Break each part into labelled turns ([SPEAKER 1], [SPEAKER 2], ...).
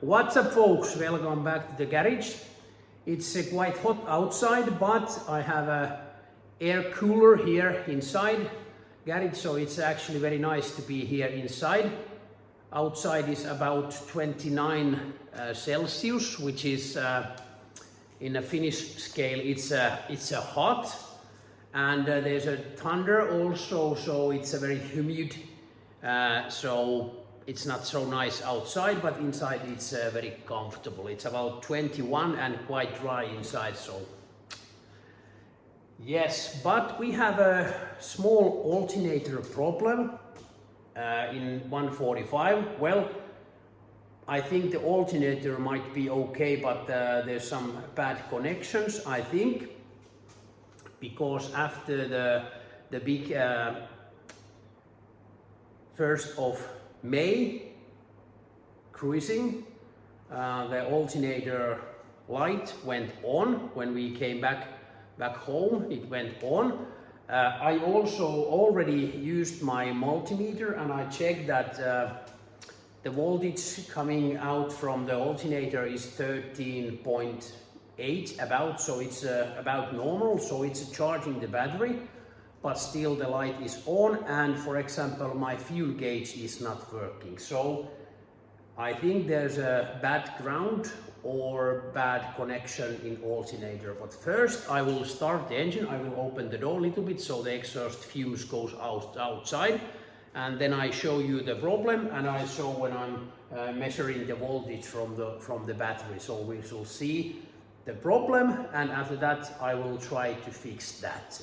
[SPEAKER 1] What's up folks, welcome back to the garage. It's quite hot outside, but I have a air cooler here inside garage, so it's actually very nice to be here inside. Outside is about 29 Celsius, which is in a Finnish scale it's a hot, and there's a thunder also, so it's a very humid, so it's not so nice outside, but inside it's very comfortable. It's about 21 and quite dry inside, so yes. But we have a small alternator problem in 145. Well, I think the alternator might be okay, but there's some bad connections, I think, because after the big 1st of May cruising, the alternator light went on when we came back home. It went on. I also already used my multimeter and I checked that the voltage coming out from the alternator is 13.8 about, so it's about normal, so it's charging the battery. But still the light is on, and for example my fuel gauge is not working. So I think there's a bad ground or bad connection in alternator. But first I will start the engine. I will open the door a little bit so the exhaust fumes goes outside, and then I show you the problem, and I show when I'm measuring the voltage from the battery. So we will see the problem, and after that I will try to fix that.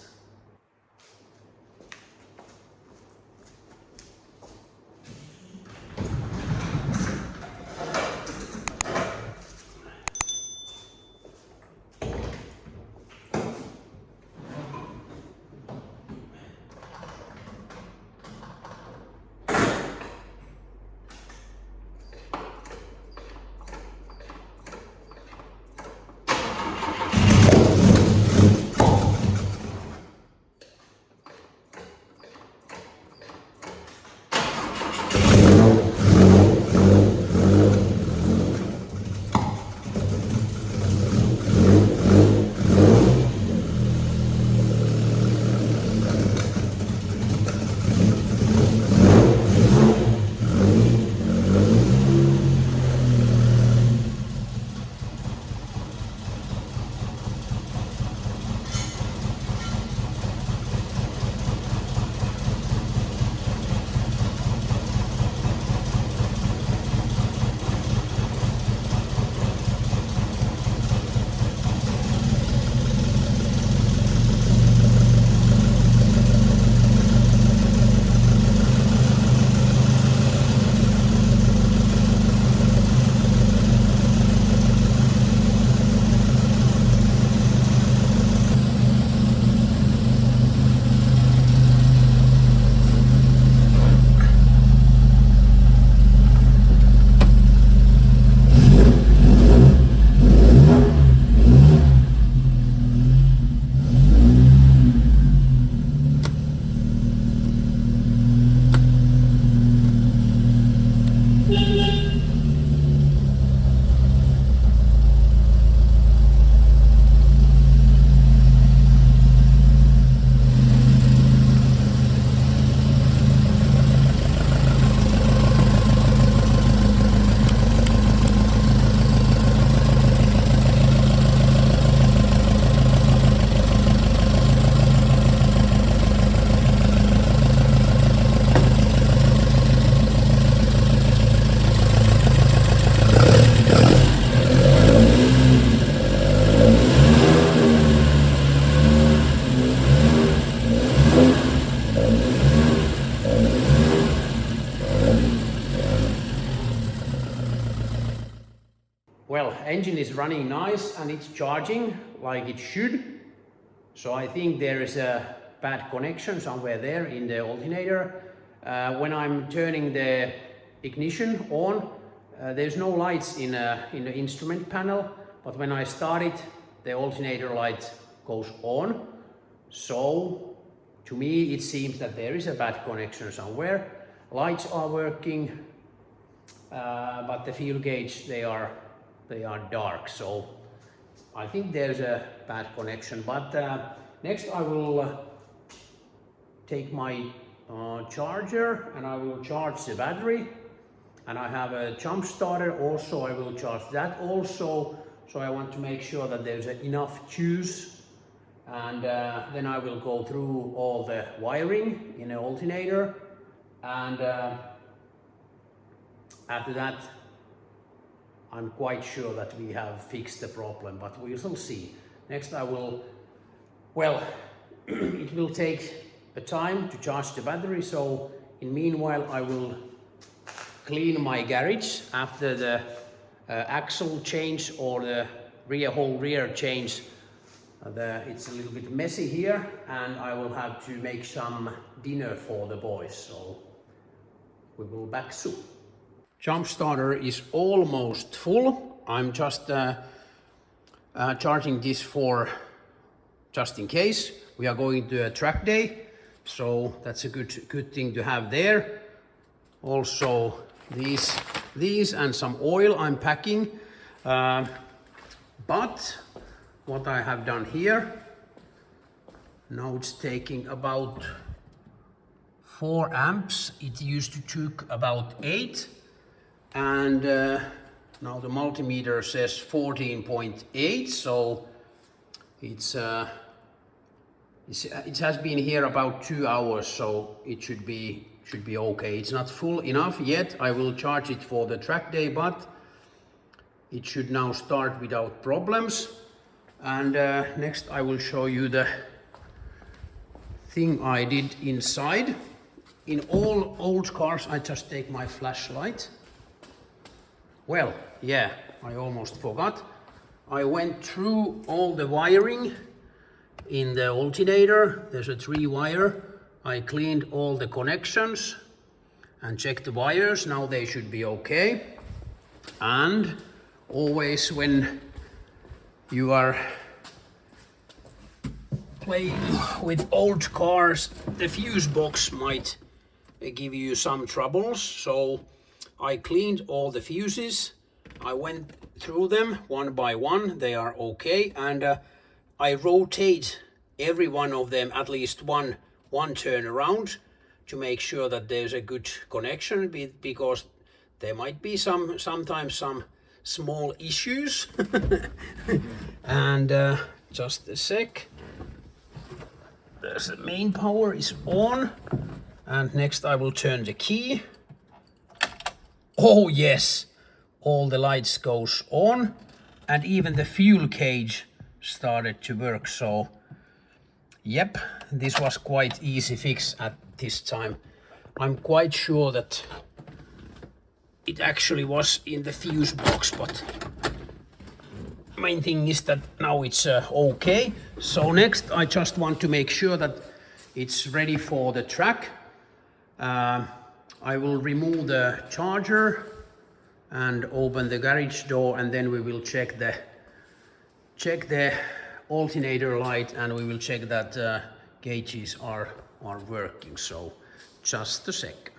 [SPEAKER 1] Well, engine is running nice and it's charging like it should. So I think there is a bad connection somewhere there in the alternator. When I'm turning the ignition on, there's no lights in the instrument panel, but when I start it, the alternator light goes on. So to me it seems that there is a bad connection somewhere. Lights are working, but the fuel gauge, they are dark, so I think there's a bad connection. But next I will take my charger and I will charge the battery, and I have a jump starter also, I will charge that also. So I want to make sure that there's enough juice, and then I will go through all the wiring in an alternator, and after that I'm quite sure that we have fixed the problem, but we shall see. Next I will, well, it will take a time to charge the battery, so in meanwhile I will clean my garage after the axle change or the whole rear change. It's a little bit messy here, and I will have to make some dinner for the boys, so we will be back soon. Jump starter is almost full. I'm just charging this for just in case. We are going to a track day, so that's a good thing to have there. Also these and some oil I'm packing, but what I have done here, now it's taking about 4 amps. It used to took about 8, and now the multimeter says 14.8, so it has been here about 2 hours, so it should be okay. It's not full enough yet. I will charge it for the track day, but it should now start without problems. And next I will show you the thing I did inside. In all old cars I just take my flashlight. Well, yeah, I almost forgot. I went through all the wiring in the alternator. There's a 3-wire. I cleaned all the connections and checked the wires. Now they should be okay. And always when you are playing with old cars, the fuse box might give you some troubles. So I cleaned all the fuses. I went through them one by one. They are okay. And I rotate every one of them at least one turn around to make sure that there's a good connection, because there might be sometimes some small issues. And just a sec. There's the main power is on, and next I will turn the key. Oh yes, all the lights goes on, and even the fuel gauge started to work. So yep, this was quite easy fix at this time. I'm quite sure that it actually was in the fuse box, but main thing is that now it's okay. So next I just want to make sure that it's ready for the track. I will remove the charger and open the garage door, and then we will check the alternator light, and we will check that gauges are working. So just a sec.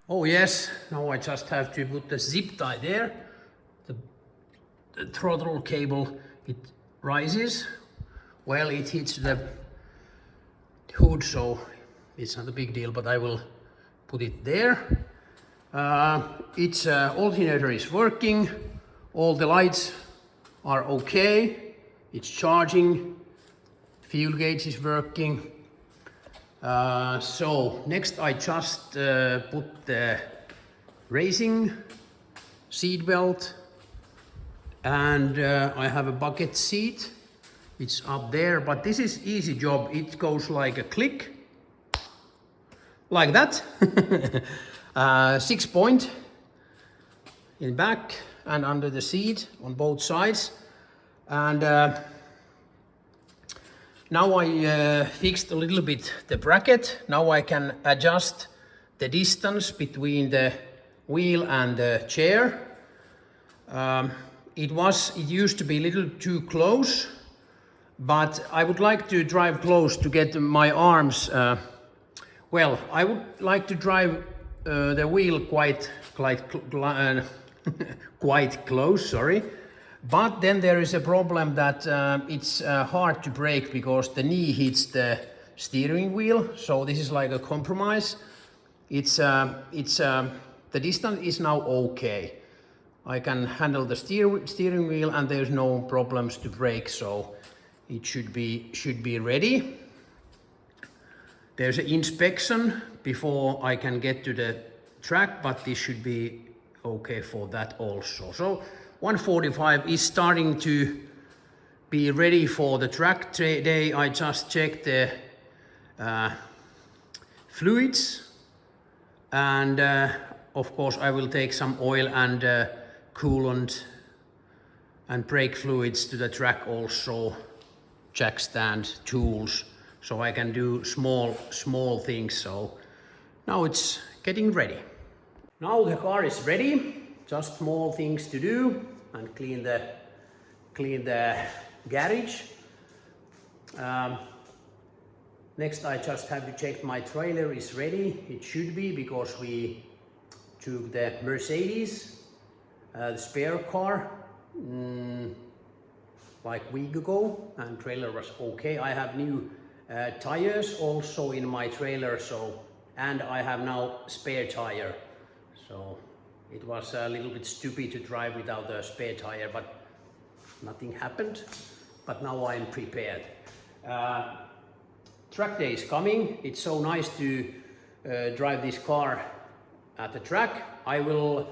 [SPEAKER 1] Oh yes, now I just have to put the zip tie there. The throttle cable, it rises, well, it hits the hood, so it's not a big deal, but I will put it there. Its alternator is working, all the lights are okay, it's charging, fuel gauge is working. So next I just put the racing seat belt, and I have a bucket seat. It's up there, but this is easy job. It goes like a click, like that. 6 point in back and under the seat on both sides. And now I fixed a little bit the bracket. Now I can adjust the distance between the wheel and the chair. It used to be a little too close, but I would like to drive close to get my arms. Well, I would like to drive the wheel quite close, sorry. But then there is a problem that it's hard to brake because the knee hits the steering wheel. So this is like a compromise. The distance is now okay. I can handle the steering wheel and there's no problems to brake, so it should be ready. There's an inspection before I can get to the track, but this should be okay for that also. So 145 is starting to be ready for the track day. I just checked the fluids, and of course I will take some oil and coolant and brake fluids to the track also, jack stand, tools, so I can do small things. So now it's getting ready. Now the car is ready, just small things to do and clean the garage. Next I just have to check my trailer is ready. It should be, because we took the Mercedes, the spare car, like a week ago, and trailer was okay. I have new tires also in my trailer, so, and I have now spare tire. So it was a little bit stupid to drive without a spare tire, but nothing happened. But now I'm prepared. Track day is coming. It's so nice to drive this car at the track. I will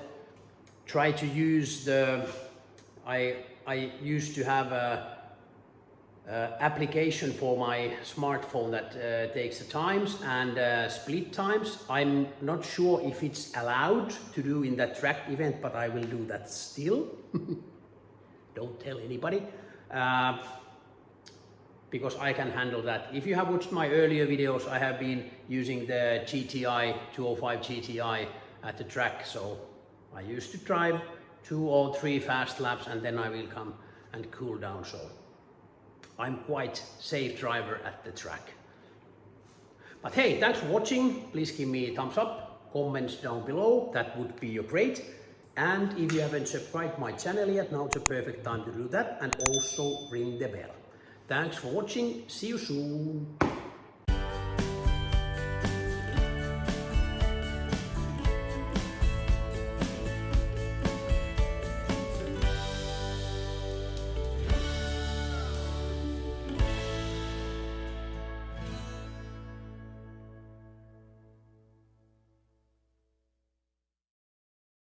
[SPEAKER 1] try to use the, I used to have a application for my smartphone that takes the times and split times. I'm not sure if it's allowed to do in that track event, but I will do that still. Don't tell anybody, because I can handle that. If you have watched my earlier videos, I have been using the GTI 205 GTI at the track, so I used to drive 2 or 3 fast laps and then I will come and cool down. So I'm quite safe driver at the track. But hey, thanks for watching. Please give me a thumbs up, comments down below, that would be great. And if you haven't subscribed my channel yet, now's the perfect time to do that, and also ring the bell. Thanks for watching, see you soon.